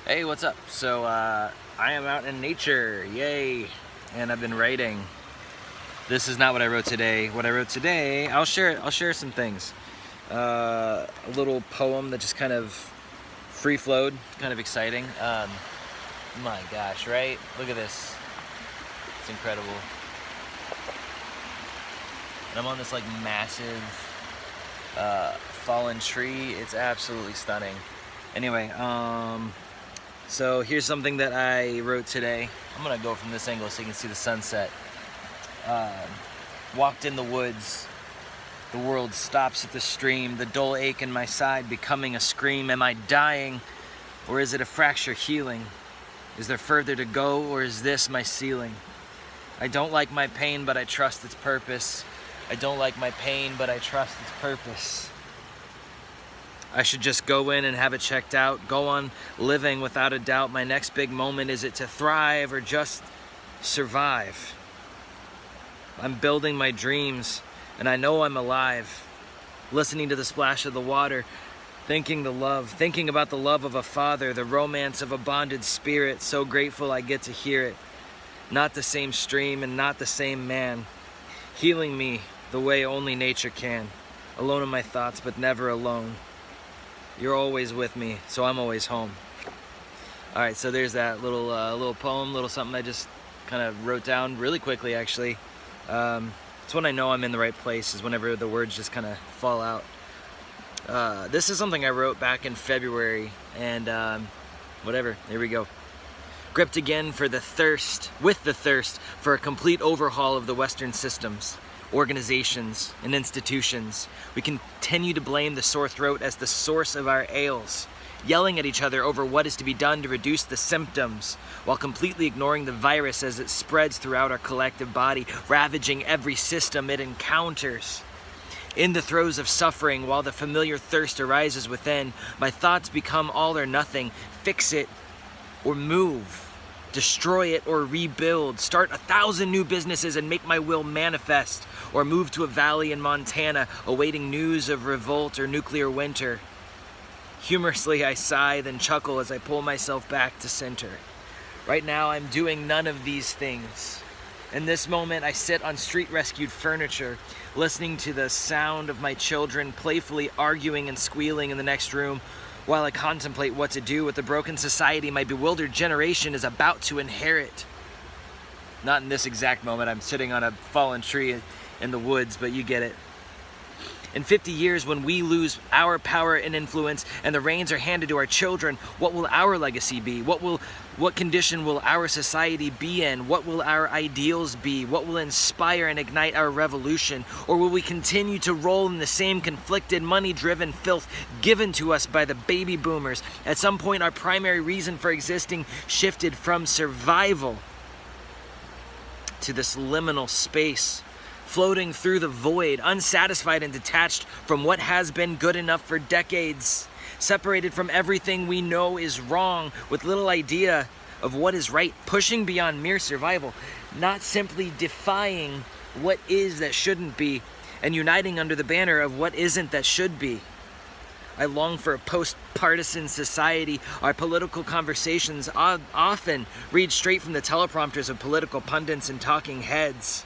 Hey, what's up? So I am out in nature, yay! And I've been writing. This is not what I wrote today. What I wrote today, I'll share some things. A little poem that just kind of free flowed, kind of exciting. My gosh, right? Look at this. It's incredible. And I'm on this like massive fallen tree. It's absolutely stunning. Anyway, so here's something that I wrote today. I'm gonna go from this angle so you can see the sunset. Walked in the woods. The world stops at the stream. The dull ache in my side becoming a scream. Am I dying, or is it a fracture healing? Is there further to go, or is this my ceiling? I don't like my pain, but I trust its purpose. I don't like my pain, but I trust its purpose. I should just go in and have it checked out, go on living without a doubt. My next big moment, is it to thrive or just survive? I'm building my dreams, and I know I'm alive. Listening to the splash of the water, thinking about the love of a father, the romance of a bonded spirit, so grateful I get to hear it. Not the same stream and not the same man, healing me the way only nature can. Alone in my thoughts, but never alone. You're always with me, so I'm always home. All right, so there's that little poem, little something I just kind of wrote down really quickly, actually. It's when I know I'm in the right place, is whenever the words just kind of fall out. This is something I wrote back in February, and whatever, here we go. Gripped again with the thirst for a complete overhaul of the Western systems, organizations, and institutions. We continue to blame the sore throat as the source of our ails, yelling at each other over what is to be done to reduce the symptoms, while completely ignoring the virus as it spreads throughout our collective body, ravaging every system it encounters. In the throes of suffering, while the familiar thirst arises within, my thoughts become all or nothing. Fix it or move. Destroy it or rebuild. Start 1,000 new businesses and make my will manifest. Or move to a valley in Montana, awaiting news of revolt or nuclear winter. Humorously, I sigh, then chuckle as I pull myself back to center. Right now, I'm doing none of these things. In this moment, I sit on street-rescued furniture, listening to the sound of my children playfully arguing and squealing in the next room, while I contemplate what to do with the broken society my bewildered generation is about to inherit. Not in this exact moment. I'm sitting on a fallen tree in the woods, but you get it. In 50 years, when we lose our power and influence and the reins are handed to our children, what will our legacy be? What condition will our society be in? What will our ideals be? What will inspire and ignite our revolution? Or will we continue to roll in the same conflicted, money-driven filth given to us by the baby boomers? At some point, our primary reason for existing shifted from survival to this liminal space, floating through the void, unsatisfied and detached from what has been good enough for decades, separated from everything we know is wrong, with little idea of what is right, pushing beyond mere survival, not simply defying what is that shouldn't be, and uniting under the banner of what isn't that should be. I long for a post-partisan society. Our political conversations often read straight from the teleprompters of political pundits and talking heads.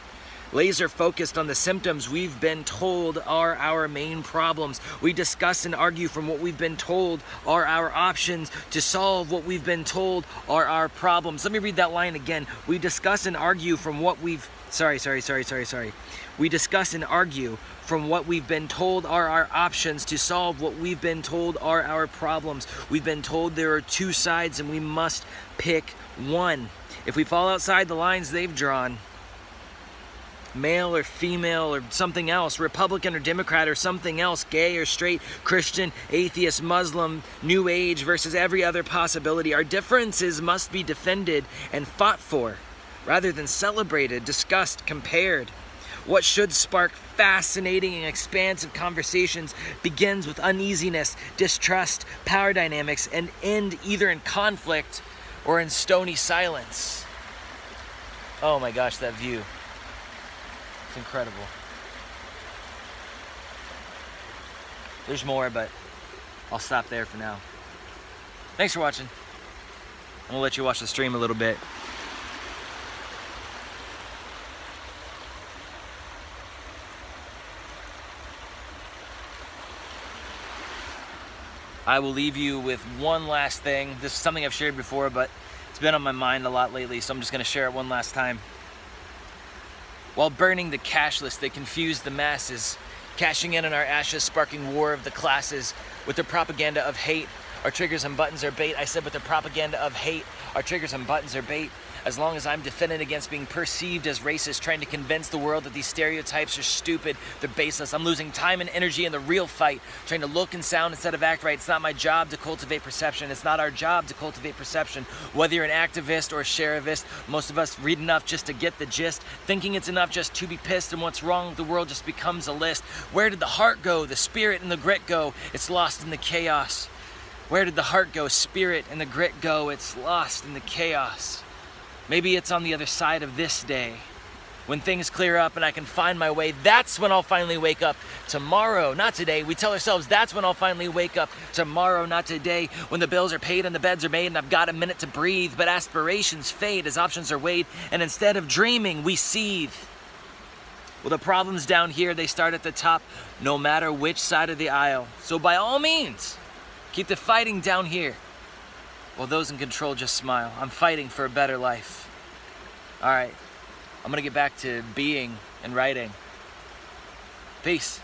Laser focused on the symptoms we've been told are our main problems. We discuss and argue from what we've been told are our options to solve what we've been told are our problems. Let me read that line again. We discuss and argue from what we've... We discuss and argue from what we've been told are our options to solve what we've been told are our problems. We've been told there are two sides and we must pick one. If we fall outside the lines they've drawn, male or female or something else, Republican or Democrat or something else, gay or straight, Christian, atheist, Muslim, New Age versus every other possibility, our differences must be defended and fought for, rather than celebrated, discussed, compared. What should spark fascinating and expansive conversations begins with uneasiness, distrust, power dynamics, and end either in conflict or in stony silence. Oh my gosh, that view. It's incredible. There's more, but I'll stop there for now. Thanks for watching. I'm gonna let you watch the stream a little bit. I will leave you with one last thing. This is something I've shared before, but it's been on my mind a lot lately, so I'm just gonna share it one last time. While burning the cashless, they confuse the masses, cashing in on our ashes, sparking war of the classes with their propaganda of hate. Our triggers and buttons are bait. I said with their propaganda of hate, our triggers and buttons are bait. As long as I'm defended against being perceived as racist, trying to convince the world that these stereotypes are stupid, they're baseless. I'm losing time and energy in the real fight, trying to look and sound instead of act right. It's not my job to cultivate perception. It's not our job to cultivate perception. Whether you're an activist or a sheriffist, most of us read enough just to get the gist, thinking it's enough just to be pissed, and what's wrong with the world just becomes a list. Where did the heart go, the spirit and the grit go? It's lost in the chaos. Where did the heart go, spirit and the grit go? It's lost in the chaos. Maybe it's on the other side of this day. When things clear up and I can find my way, that's when I'll finally wake up. Tomorrow, not today. We tell ourselves that's when I'll finally wake up. Tomorrow, not today. When the bills are paid and the beds are made and I've got a minute to breathe. But aspirations fade as options are weighed. And instead of dreaming, we seethe. Well, the problems down here, they start at the top, no matter which side of the aisle. So by all means, keep the fighting down here. While those in control just smile. I'm fighting for a better life. All right, I'm gonna get back to being and writing. Peace.